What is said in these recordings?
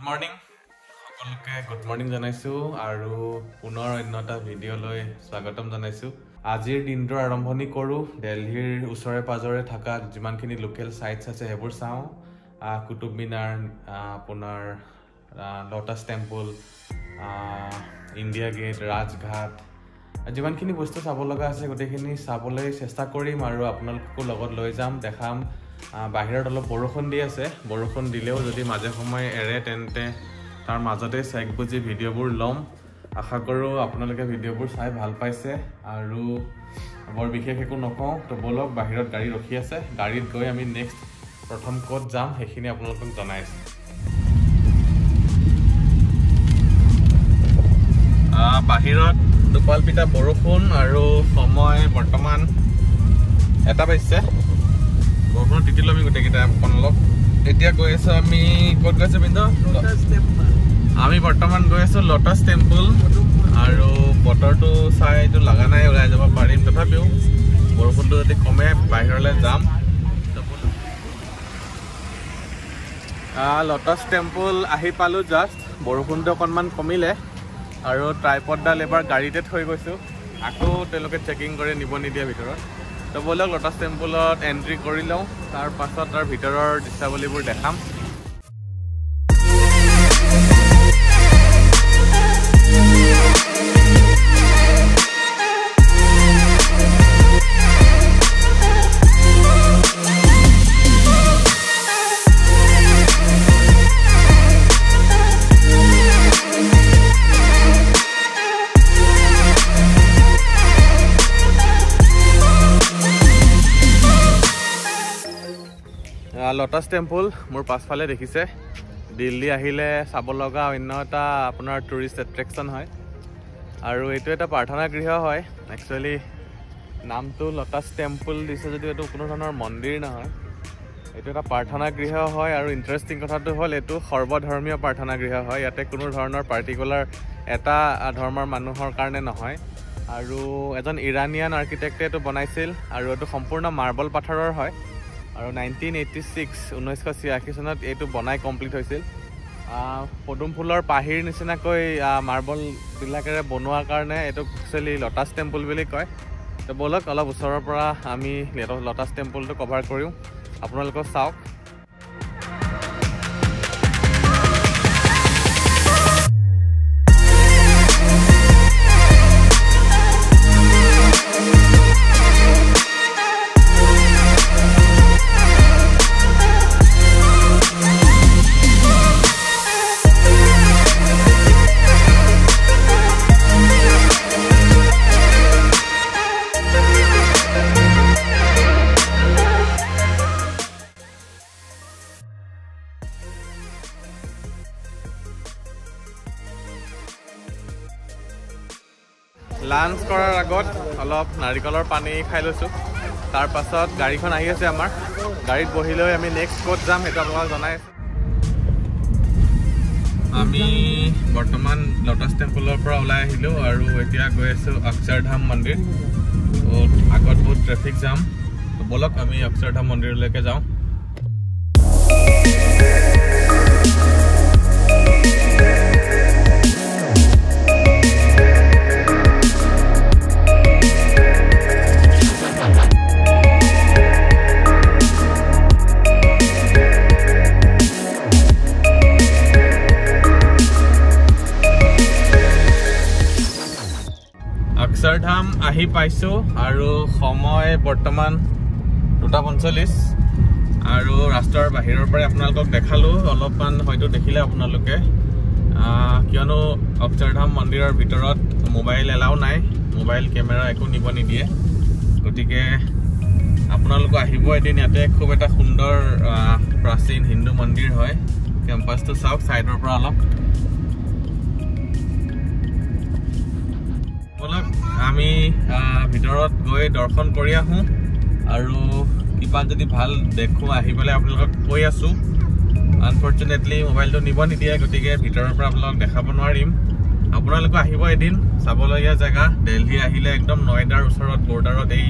Morning সকলোকে good morning জনাইছো আৰু পুনৰ অন্যটা ভিডিঅ'লৈ স্বাগতম জনাইছো। আজিৰ দিনটোৰ আৰম্ভণি কৰো দিল্লীৰ ওচৰে পাজৰে থকা যিমানখিনি লোকেল সাইটস আছে হেবোৰ চাও। কুতুব মিনাৰ, আপোনাৰ Lotus Temple, India Gate, Rajghat, যিমানখিনি বস্তু চাব লগা আছে গোটেইখিনি চাবলৈ চেষ্টা কৰিম আৰু আপোনালোককো লগত লৈ যাম, দেখাম। বাহিৰত অলপ বৰষুণ দি আছে, বৰষুণ দিলেও যদি মাজে সময় এৰে তেন্তে তাৰ মাজতে চেক বুজি ভিডিঅ'বোৰ ল'ম। আশা কৰোঁ আপোনালোকে ভিডিঅ'বোৰ চাই ভাল পাইছে আৰু বৰ বিশেষ একো নকওঁ। তো বলক, বাহিৰত গাড়ী ৰখি আছে, গাড়ীত গৈ আমি নেক্সট প্ৰথম ক'ত যাম সেইখিনি আপোনালোকক জনাই আছোঁ। বাহিৰত দুপালপিটা বৰষুণ আৰু সময় বৰ্তমান 1টা বাজিছে। বৰষুণ তিতিলো আমি গোটেইকেইটা অলপ। এতিয়া গৈ আছো আমি ক'ত গৈছো বিন্দু? আমি বৰ্তমান গৈ আছো লোটাছ টেম্পল আৰু বতৰটো চাই এইটো লগা নাই ওলাই যাব পাৰিম, তথাপিও বৰষুণটো যদি কমে বাহিৰলৈ যাম। লোটাছ টেম্পল আহি পালো জাষ্ট, বৰষুণটো অকণমান কমিলে আৰু ট্ৰাইপডডাল এবাৰ গাড়ীতে থৈ গৈছোঁ, আকৌ তেওঁলোকে চেকিং কৰি নিব নিদিয়ে ভিতৰত। তো বলক লোটাছ টেম্পলত এণ্ট্ৰি কৰি লওঁ, তাৰ পাছত তাৰ ভিতৰৰ দৃশ্যাৱলীবোৰ দেখাম। লোটাছ টেম্পল মোৰ পাছফালে দেখিছে, দিল্লী আহিলে চাব লগা অন্য এটা আপোনাৰ টুৰিষ্ট এট্ৰেকশ্যন হয় আৰু এইটো এটা প্ৰাৰ্থনা গৃহ হয়। একচুৱেলি নামটো লোটাছ টেম্পল দিছে যদিও এইটো কোনো ধৰণৰ মন্দিৰ নহয়, এইটো এটা প্ৰাৰ্থনা গৃহ হয়। আৰু ইণ্টাৰেষ্টিং কথাটো হ'ল এইটো সৰ্বধৰ্মীয় প্ৰাৰ্থনা গৃহ হয়। ইয়াতে কোনো ধৰণৰ পাৰ্টিকুলাৰ এটা ধৰ্মৰ মানুহৰ কাৰণে নহয়। আৰু এজন ইৰাণিয়ান আৰ্কিটেক্টে এইটো বনাইছিল আৰু এইটো সম্পূৰ্ণ মাৰ্বল পাথৰৰ হয় আৰু 1986 চনত এইটো বনাই কমপ্লিট হৈছিল। পদুম ফুলৰ পাহিৰ নিচিনাকৈ মাৰ্বলবিলাকেৰে বনোৱাৰ কাৰণে এইটো একচুৱেলি লোটাছ টেম্পল বুলি কয়। তো বলক অলপ ওচৰৰ পৰা আমি লোটাছ টেম্পলটো কভাৰ কৰিম, আপোনালোকক চাওক। লাঞ্চ কৰাৰ আগত অলপ নাৰিকলৰ পানী খাই লৈছোঁ, তাৰ পাছত গাড়ীখন আহি আছে আমাৰ। গাড়ীত বহি লৈ আমি নেক্সট ক'ত যাম সেইটো আপোনালোকক জনাই আছোঁ। আমি বৰ্তমান লোটাছ টেম্পলৰ পৰা ওলাই আহিলোঁ আৰু এতিয়া গৈ আছোঁ অক্ষৰধাম মন্দিৰ। আগত বহুত ট্ৰেফিক জাম, বলক আমি অক্ষৰধাম মন্দিৰলৈকে যাওঁ। অক্ষৰধাম আহি পাইছোঁ আৰু সময় বৰ্তমান 2:45 আৰু ৰাস্তাৰ বাহিৰৰ পৰাই আপোনালোকক দেখালোঁ। অলপমান হয়তো দেখিলে আপোনালোকে, কিয়নো অক্ষৰধাম মন্দিৰৰ ভিতৰত মোবাইল এলাও নাই, মোবাইল কেমেৰা একো নিব নিদিয়ে। গতিকে আপোনালোকে আহিব এদিন, ইয়াতে খুব এটা সুন্দৰ প্ৰাচীন হিন্দু মন্দিৰ হয়। কেম্পাছটো চাওক ছাইডৰ পৰা অলপ। আমি ভিতৰত গৈ দৰ্শন কৰি আহোঁ আৰু কিবা যদি ভাল দেখোঁ আহি পেলাই আপোনালোকক কৈ আছোঁ। আনফৰ্চুনেটলি মোবাইলটো নিব নিদিয়ে, গতিকে ভিতৰৰ পৰা আপোনালোকক দেখাব নোৱাৰিম। আপোনালোকে আহিব এদিন, চাবলগীয়া জেগা। দিল্লী আহিলে একদম নয়দাৰ ওচৰত বৰ্ডাৰত এই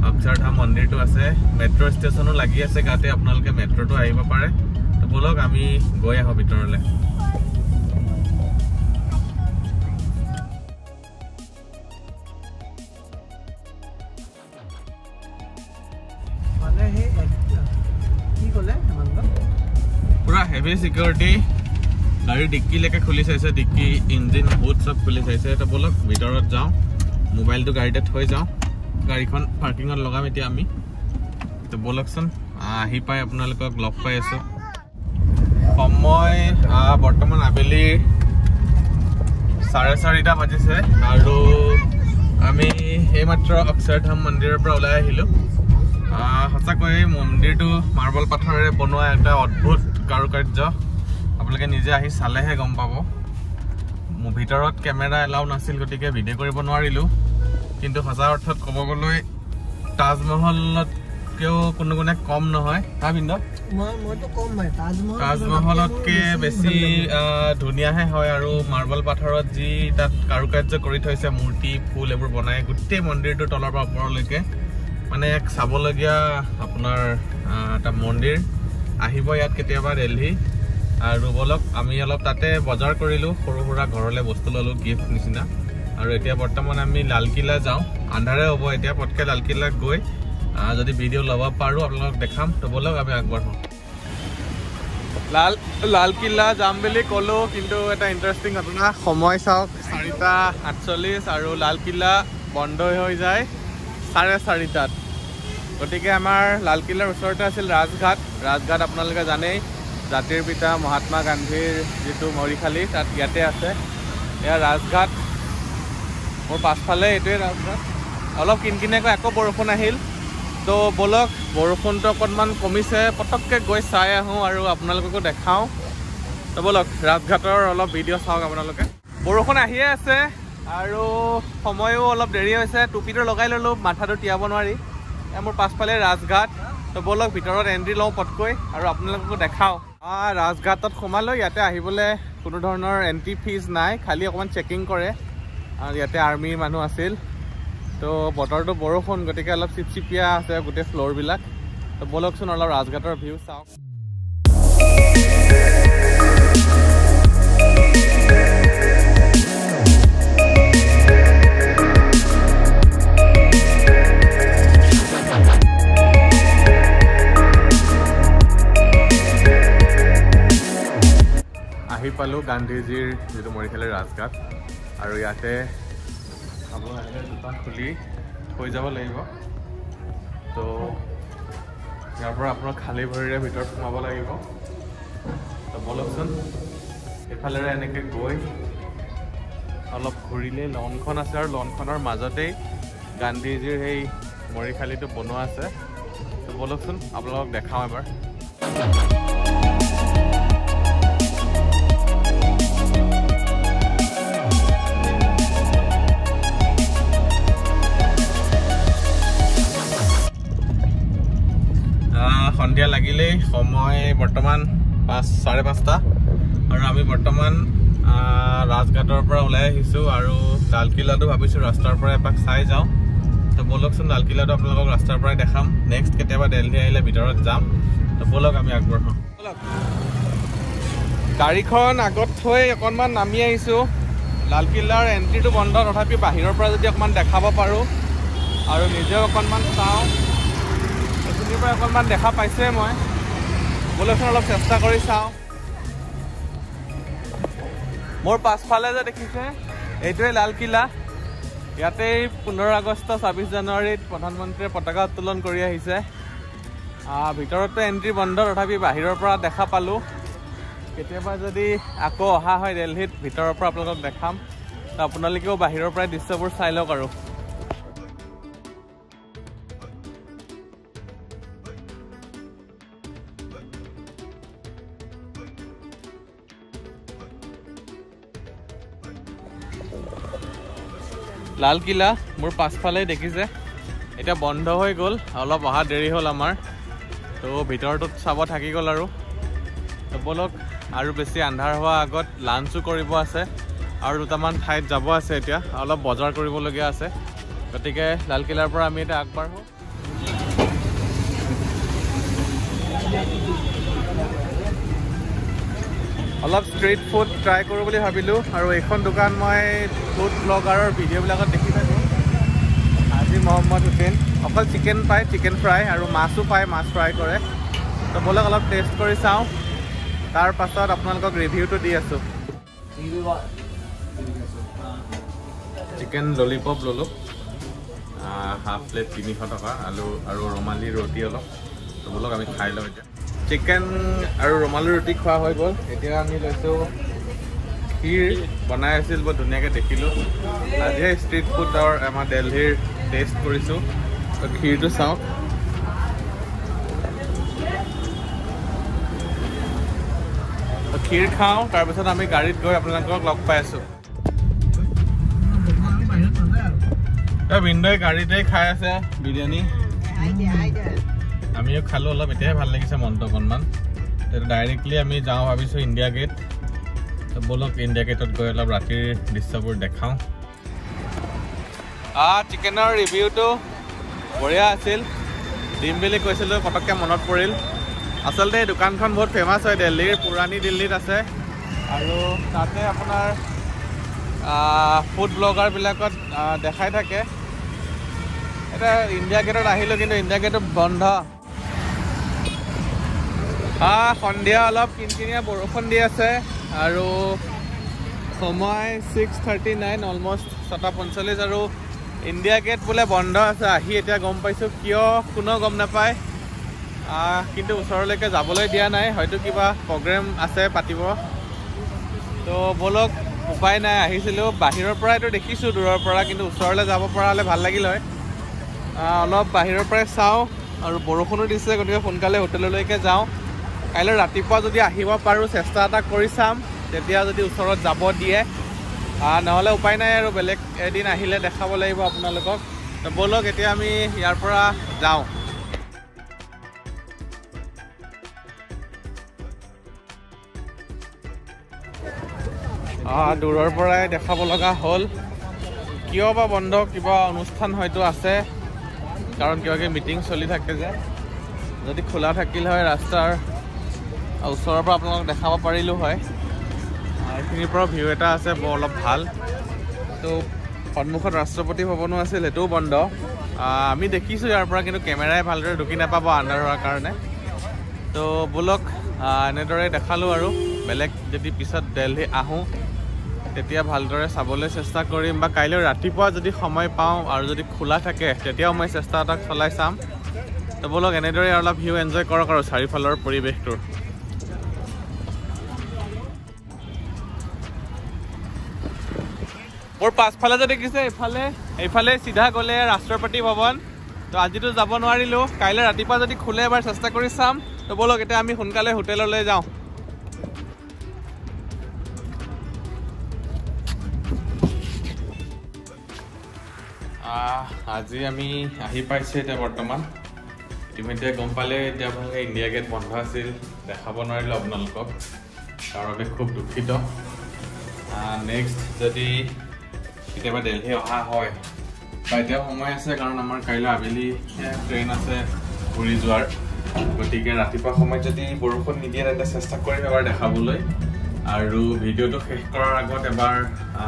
অক্ষৰধাম মন্দিৰটো আছে। মেট্ৰ' ষ্টেচনো লাগি আছে গাতে, আপোনালোকে মেট্ৰ'টো আহিব পাৰে। তো বলক আমি গৈ আহোঁ ভিতৰলৈ। পুৰা হেভি সিকিউৰিটি, গাড়ীৰ ডিক্কিলৈকে খুলি চাইছে, ডিক্কি ইঞ্জিন হুড চব খুলি চাইছে। তো বলক ভিতৰত যাওঁ, মোবাইলটো গাড়ীতে থৈ যাওঁ, গাড়ীখন পাৰ্কিঙত লগাম এতিয়া আমি। তো বলকচোন আহি পাই আপোনালোকক লগ পাই আছোঁ। সময় বৰ্তমান আবেলি 4:30 বাজিছে আৰু আমি এইমাত্ৰ অক্ষৰধাম মন্দিৰৰ পৰা ওলাই আহিলোঁ। সঁচাকৈ এই মন্দিৰটো মাৰ্বল পাথৰেৰে বনোৱা এটা অদ্ভুত কাৰুকাৰ্য, আপোনালোকে নিজে আহি চালেহে গম পাব। ভিতৰত কেমেৰা এলাউ নাছিল, গতিকে ভিডিঅ' কৰিব নোৱাৰিলোঁ। কিন্তু সঁচা অৰ্থত ক'ব গ'লে তাজমহলতকেও কোনো গুণে কম নহয়। তাজমহলতকৈ বেছি ধুনীয়াহে হয় আৰু মাৰ্বল পাথৰত যি তাত কাৰুকাৰ্য কৰি থৈছে, মূৰ্তি ফুল এইবোৰ বনাই গোটেই মন্দিৰটোৰ তলৰ পৰা ওপৰলৈকে, মানে এক চাবলগীয়া আপোনাৰ এটা মন্দিৰ। আহিব ইয়াত কেতিয়াবা দিল্লী। আৰু বলক আমি অলপ তাতে বজাৰ কৰিলোঁ, সৰু সুৰা ঘৰলৈ বস্তু ল'লোঁ গিফ্ট নিচিনা। আৰু এতিয়া বৰ্তমান আমি লালকিল্লা যাওঁ, আন্ধাৰে হ'ব এতিয়া। পটকৈ লালকিল্লাত গৈ যদি ভিডিঅ' ল'ব পাৰোঁ আপোনালোকক দেখাম। তো বলক আমি আগবাঢ়োঁ। লালকিল্লা যাম বুলি ক'লোঁ, কিন্তু এটা ইণ্টাৰেষ্টিং ঘটনা। সময় চাওক 4:48 আৰু লালকিল্লা বন্ধ হৈ যায় 4:30। গতিকে আমাৰ লালকিল্লাৰ ওচৰতে আছিল ৰাজঘাট। ৰাজঘাট আপোনালোকে জানেই, জাতিৰ পিতা মহাত্মা গান্ধীৰ যিটো মৰিশালি তাত ইয়াতে আছে। এয়া ৰাজঘাট, মোৰ পাছফালে এইটোৱে ৰাজঘাট। অলপ কিনকিনীয়াকৈ আকৌ বৰষুণ আহিল। তো বলক বৰষুণটো অকণমান কমিছে, পটককৈ গৈ চাই আহোঁ আৰু আপোনালোককো দেখাওঁ। তো বলক ৰাজঘাটৰ অলপ ভিডিঅ' চাওক আপোনালোকে। বৰষুণ আহিয়ে আছে আৰু সময়ো অলপ দেৰি হৈছে। টুপিটো লগাই ল'লোঁ, মাথাটো তিয়াব নোৱাৰি। মোৰ পাছফালে ৰাজঘাট। তো বলক ভিতৰত এণ্ট্ৰি লওঁ পটকৈ আৰু আপোনালোককো দেখাওঁ। ৰাজঘাটত সোমালোঁ। ইয়াতে আহিবলৈ কোনো ধৰণৰ এণ্ট্ৰি ফিজ নাই, খালি অকণমান চেকিং কৰে। আৰু ইয়াতে আৰ্মিৰ মানুহ আছিল। তো বতৰটো বৰষুণ, গতিকে অলপ চিপচিপিয়া আছে গোটেই ফ্ল'ৰবিলাক। তো বলকচোন অলপ ৰাজঘাটৰ ভিউ চাওক। আহি পালোঁ গান্ধীজীৰ যিটো মৰিশালিৰ ৰাজঘাট। আৰু ইয়াতে আপোনালোকে দোকান খুলি থৈ যাব লাগিব। তো ইয়াৰ পৰা আপোনাৰ খালী ভৰিৰে ভিতৰত সোমাব লাগিব। তো বলকচোন এইফালেৰে এনেকৈ গৈ অলপ ঘূৰিলে লনখন আছে, আৰু লনখনৰ মাজতেই গান্ধীজীৰ সেই মৰিশালিটো বনোৱা আছে। তো বলকচোন আপোনালোকক দেখাওঁ এবাৰ। সন্ধিয়া লাগিলেই, সময় বৰ্তমান 5:30 আৰু আমি বৰ্তমান ৰাজঘাটৰ পৰা ওলাই আহিছোঁ। আৰু লালকিল্লাটো ভাবিছোঁ ৰাস্তাৰ পৰা এপাক চাই যাওঁ। তো বলকচোন লালকিল্লাটো আপোনালোকক ৰাস্তাৰ পৰাই দেখাম। নেক্সট কেতিয়াবা দিল্লী আহিলে ভিতৰত যাম। তো বলক আমি আগবাঢ়োঁ। গাড়ীখন আগত থৈ অকণমান নামি আহিছোঁ। লালকিল্লাৰ এণ্ট্ৰিটো বন্ধ, তথাপি বাহিৰৰ পৰা যদি অকণমান দেখাব পাৰোঁ আৰু নিজেও অকণমান চাওঁ। এইখিনিৰ পৰা অকণমান দেখা পাইছোৱে মই। বলকচোন অলপ চেষ্টা কৰি চাওঁ। মোৰ পাছফালে যে দেখিছে, এইটোৱে লালকিল্লা। ইয়াতেই 15 আগষ্ট 26 জানুৱাৰীত প্ৰধানমন্ত্ৰীয়ে পতাকা উত্তোলন কৰি আহিছে। ভিতৰতো এণ্ট্ৰি বন্ধ, তথাপি বাহিৰৰ পৰা দেখা পালোঁ। কেতিয়াবা যদি আকৌ অহা হয় দিল্লীত, ভিতৰৰ পৰা আপোনালোকক দেখাম। তো আপোনালোকেও বাহিৰৰ পৰাই দৃশ্যবোৰ চাই লওক। আৰু লালকিল্লা মোৰ পাছফালে দেখিছে, এতিয়া বন্ধ হৈ গ'ল। অলপ অহা দেৰি হ'ল আমাৰ। তো ভিতৰটোত চাব থাকি গ'ল। আৰু তো বলক আৰু বেছি আন্ধাৰ হোৱা আগত লাঞ্চো কৰিব আছে আৰু দুটামান ঠাইত যাব আছে। এতিয়া অলপ বজাৰ কৰিবলগীয়া আছে, গতিকে লালকিল্লাৰ পৰা আমি এতিয়া আগবাঢ়োঁ। অলপ ষ্ট্ৰীট ফুড ট্ৰাই কৰোঁ বুলি ভাবিলোঁ আৰু এইখন দোকান মই ফুড ব্লগাৰৰ ভিডিঅ'বিলাকত দেখি থাকোঁ। আজি মহম্মদ হুছেইন অকল চিকেন পায়, চিকেন ফ্ৰাই আৰু মাছো পায়, মাছ ফ্ৰাই কৰে। তো ব'লক অলপ টেষ্ট কৰি চাওঁ, তাৰ পাছত আপোনালোকক ৰিভিউটো দি আছোঁ। চিকেন ললিপপ ল'লোঁ, হাফ প্লেট 300 টকা, আলু আৰু ৰুমালী ৰুটি অলপ। তো ব'লক আমি খাই লওঁ এতিয়া। চিকেন আৰু ৰুমালী ৰুটি খোৱা হৈ গ'ল। এতিয়া আমি লৈছোঁ ক্ষীৰ বনাই আছিল, বৰ ধুনীয়াকৈ দেখিলোঁ। আজিহে ষ্ট্ৰীট ফুডৰ আমাৰ দিল্লীৰ টেষ্ট কৰিছোঁ। তো ক্ষীৰটো চাওক। ক্ষীৰ খাওঁ, তাৰপিছত আমি গাড়ীত গৈ আপোনালোকক লগ পাই আছোঁ। ভিনদেউ গাড়ীতে খাই আছে বিৰিয়ানী, আমিও খালোঁ অলপ। এতিয়াহে ভাল লাগিছে মনটো অকণমান। ডাইৰেক্টলি আমি যাওঁ ভাবিছোঁ ইণ্ডিয়া গেট। তো ব'লক ইণ্ডিয়া গেটত গৈ অলপ ৰাতিৰ দৃশ্যবোৰ দেখাওঁ। চিকেনৰ ৰিভিউটো বঢ়িয়া আছিল, দিম বুলি কৈছিলোঁ, পটককৈ মনত পৰিল। আচলতে এই দোকানখন বহুত ফেমাছ হয় দিল্লীৰ, পুৰণি দিল্লীত আছে। আৰু তাতে আপোনাৰ ফুড ব্লগাৰবিলাকত দেখাই থাকে। এতিয়া ইণ্ডিয়া গেটত আহিলোঁ, কিন্তু ইণ্ডিয়া গেটত বন্ধ। সন্ধিয়া অলপ কিনকিনীয়া বৰষুণ দি আছে আৰু সময় 6:39, অলমষ্ট 6:45 আৰু ইণ্ডিয়া গেট বোলে বন্ধ আছে। আহি এতিয়া গম পাইছোঁ, কিয় কোনেও গম নাপায়। কিন্তু ওচৰলৈকে যাবলৈ দিয়া নাই, হয়তো কিবা প্ৰগ্ৰেম আছে পাতিব। তো ব'লক, উপায় নাই, আহিছিলোঁ বাহিৰৰ পৰাইতো দেখিছোঁ দূৰৰ পৰা, কিন্তু ওচৰলৈ যাব পৰা হ'লে ভাল লাগিল হয়। অলপ বাহিৰৰ পৰাই চাওঁ আৰু বৰষুণো দিছে, গতিকে সোনকালে হোটেললৈকে যাওঁ। কাইলৈ ৰাতিপুৱা যদি আহিব পাৰোঁ চেষ্টা এটা কৰি চাম, তেতিয়া যদি ওচৰত যাব দিয়ে। নহ'লে উপায় নাই আৰু, বেলেগ এদিন আহিলে দেখাব লাগিব আপোনালোকক। তো ব'লক এতিয়া আমি ইয়াৰ পৰা যাওঁ। দূৰৰ পৰাই দেখাব লগা হ'ল, কিয় বা বন্ধ, কিবা অনুষ্ঠান হয়তো আছে, কাৰণ কিবা কিবি মিটিং চলি থাকে যে। যদি খোলা থাকিল হয় ৰাস্তাৰ ওচৰৰ পৰা আপোনালোকক দেখাব পাৰিলোঁ হয়। এইখিনিৰ পৰা ভিউ এটা আছে বৰ অলপ ভাল। তো সন্মুখত ৰাষ্ট্ৰপতি ভৱনো আছিল, সেইটোও বন্ধ। আমি দেখিছোঁ ইয়াৰ পৰা, কিন্তু কেমেৰাই ভালদৰে ঢুকি নাপাব আন্ধাৰ হোৱাৰ কাৰণে। তো ব'লক এনেদৰে দেখালোঁ আৰু বেলেগ যদি পিছত দিল্লী আহোঁ তেতিয়া ভালদৰে চাবলৈ চেষ্টা কৰিম, বা কাইলৈ ৰাতিপুৱা যদি সময় পাওঁ আৰু যদি খোলা থাকে তেতিয়াও মই চেষ্টা এটা চলাই চাম। তো ব'লক এনেদৰে অলপ ভিউ এনজয় কৰক আৰু চাৰিওফালৰ পৰিৱেশটোৰ। মোৰ পাছফালে যে দেখিছে, এইফালে চিধা গ'লে ৰাষ্ট্ৰপতি ভৱন। তো আজিতো যাব নোৱাৰিলোঁ, কাইলৈ ৰাতিপুৱা যদি খোলে এবাৰ চেষ্টা কৰি চাম। তো ব'লক এতিয়া আমি সোনকালে হোটেললৈ যাওঁ। আজি আমি আহি পাইছোঁ এতিয়া বৰ্তমান। ইতিমধ্যে গম পালে, এতিয়া আপোনালোকে ইণ্ডিয়া গেট বন্ধ আছিল, দেখাব নোৱাৰিলোঁ আপোনালোকক, তাৰ বাবে খুব দুখিত। নেক্সট যদি কেতিয়াবা দিল্লী অহা হয়, বা এতিয়া সময় আছে, কাৰণ আমাৰ কাইলৈ আবেলি ট্ৰেইন আছে ঘূৰি যোৱাৰ, গতিকে ৰাতিপুৱা সময়ত যদি বৰষুণ নিদিয়ে তেন্তে চেষ্টা কৰিম এবাৰ দেখাবলৈ। আৰু ভিডিঅ'টো শেষ কৰাৰ আগত এবাৰ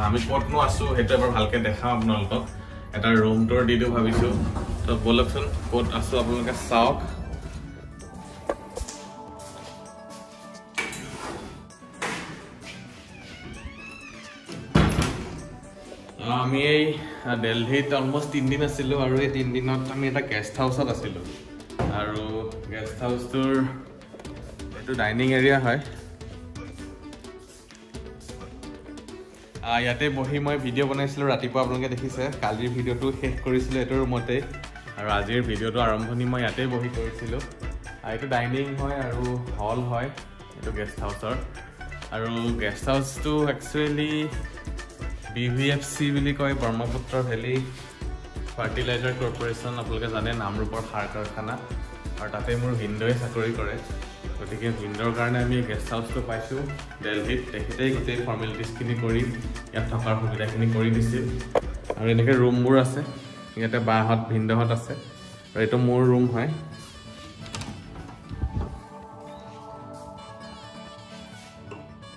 আমি ক'তনো আছোঁ সেইটো এবাৰ ভালকৈ দেখাওঁ আপোনালোকক। এটা ৰুম টুৰ দি দিওঁ ভাবিছোঁ। তো ব'লকচোন ক'ত আছোঁ আপোনালোকে চাওক। আমি এই দিল্লীত অলমষ্ট 3 দিন আছিলোঁ, আৰু এই 3 দিনত আমি এটা গেষ্ট হাউচত আছিলোঁ। আৰু গেষ্ট হাউচটোৰ এইটো ডাইনিং এৰিয়া হয়। ইয়াতে বহি মই ভিডিঅ' বনাইছিলোঁ ৰাতিপুৱা, আপোনালোকে দেখিছে। কালিৰ ভিডিঅ'টো শেষ কৰিছিলোঁ এইটো ৰুমতেই, আৰু আজিৰ ভিডিঅ'টো আৰম্ভণি মই ইয়াতেই বহি কৰিছিলোঁ। এইটো ডাইনিং হয় আৰু হল হয় এইটো গেষ্ট হাউচৰ। আৰু গেষ্ট হাউচটো একচুৱেলি BVFC বুলি কয়, ব্ৰহ্মপুত্ৰ ভেলী ফাৰ্টিলাইজাৰ কৰ্পৰেশ্যন, আপোনালোকে জানে, নামৰূপৰ সাৰ কাৰখানা। আৰু তাতে মোৰ ভিনদেউৱে চাকৰি কৰে, গতিকে ভিনদেউৰ কাৰণে আমি গেষ্ট হাউচটো পাইছোঁ দিল্লীত। তেখেতেই গোটেই ফৰ্মেলিটিজখিনি কৰি ইয়াত থকাৰ সুবিধাখিনি কৰি দিছিল। আৰু এনেকৈ ৰুমবোৰ আছে, ইয়াতে বাহঁত ভিনদেউহঁত আছে, আৰু এইটো মোৰ ৰুম হয়।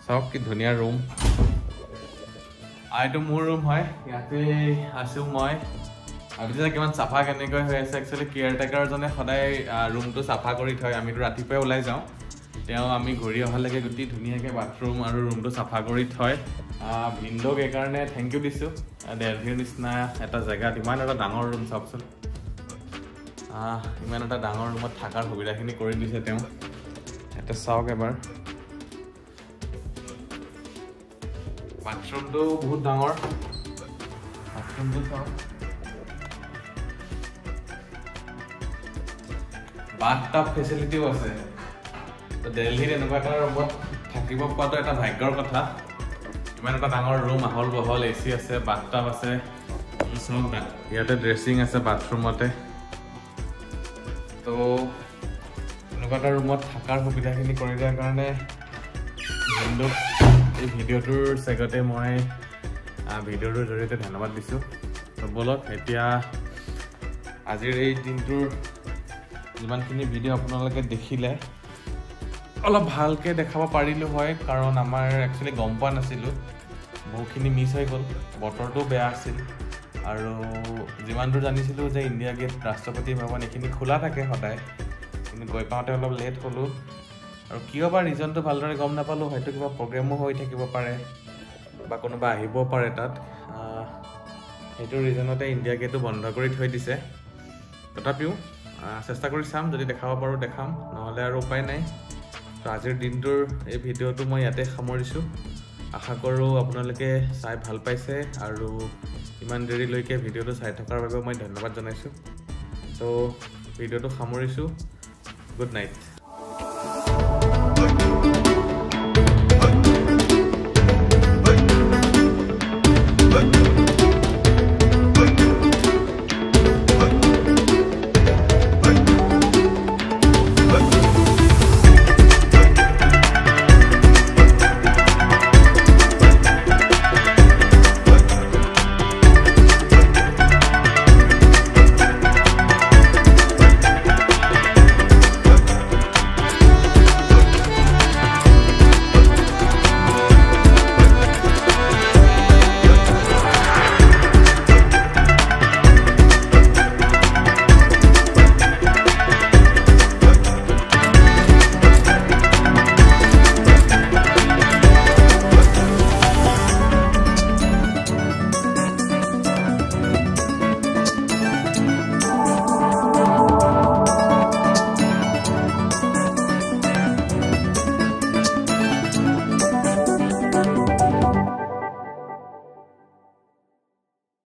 চাওক কি ধুনীয়া ৰুম। এইটো মোৰ ৰুম হয়, ইয়াতে আছোঁ মই। ভাবিছে কিমান চাফা কেনেকৈ হৈ আছে। একচুৱেলি কেয়াৰটেকাৰজনে সদায় ৰুমটো চাফা কৰি থয়। আমিতো ৰাতিপুৱাই ওলাই যাওঁ, তেওঁ আমি ঘূৰি অহালৈকে গোটেই ধুনীয়াকৈ বাথৰুম আৰু ৰুমটো চাফা কৰি থয়। ভিনদৌক এইকাৰণে থেংক ইউ দিছোঁ। দেলহিৰ নিচিনা এটা জেগাত ইমান এটা ডাঙৰ ৰুম চাওকচোন, ইমান এটা ডাঙৰ ৰুমত থকাৰ সুবিধাখিনি কৰি দিছে তেওঁ। এটা চাওক এবাৰ, বাথৰুমটো বহুত ডাঙৰ। বাথৰুমটো চাওক, বাথটাব ফেচিলিটিও আছে। দিল্লীত এনেকুৱা এটা ৰুমত থাকিব পোৱাটো এটা ভাগ্যৰ কথা। ইমান এটা ডাঙৰ ৰুম, আহল বহল, AC আছে, বাথটাব আছে, ইয়াতে ড্ৰেছিং আছে বাথৰুমতে। তো এনেকুৱা এটা ৰুমত থকাৰ সুবিধাখিনি কৰি দিয়াৰ কাৰণে ভিনদৌক এই ভিডিঅ'টোৰ চেগতে মই ভিডিঅ'টোৰ জৰিয়তে ধন্যবাদ দিছোঁ। তো বলক এতিয়া আজিৰ এই দিনটোৰ যিমানখিনি ভিডিঅ' আপোনালোকে দেখিলে অলপ ভালকৈ দেখাব পাৰিলোঁ হয়, কাৰণ আমাৰ একচুৱেলি গম পোৱা নাছিলোঁ, বহুখিনি মিছ হৈ গ'ল। বতৰটো বেয়া আছিল আৰু যিমান দূৰ জানিছিলোঁ যে ইণ্ডিয়া গেট, ৰাষ্ট্ৰপতি ভৱন এইখিনি খোলা থাকে সদায়, কিন্তু গৈ পাওঁতে অলপ লেট হ'লোঁ। আৰু কিয় বা ৰিজনটো ভালদৰে গম নাপালোঁ, হয়তো কিবা প্ৰগ্ৰেমো হৈ থাকিব পাৰে বা কোনোবা আহিব পাৰে তাত। সেইটো ৰিজনতে ইণ্ডিয়া গেটটো বন্ধ কৰি থৈ দিছে। তথাপিও চেষ্টা কৰি চাম, যদি দেখাব পাৰোঁ দেখাম, নহ'লে আৰু উপায় নাই। তো আজিৰ দিনটোৰ এই ভিডিঅ'টো মই ইয়াতে সামৰিছোঁ। আশা কৰোঁ আপোনালোকে চাই ভাল পাইছে আৰু ইমান দেৰিলৈকে ভিডিঅ'টো চাই থকাৰ বাবে মই ধন্যবাদ জনাইছোঁ। তো ভিডিঅ'টো সামৰিছোঁ। Good night.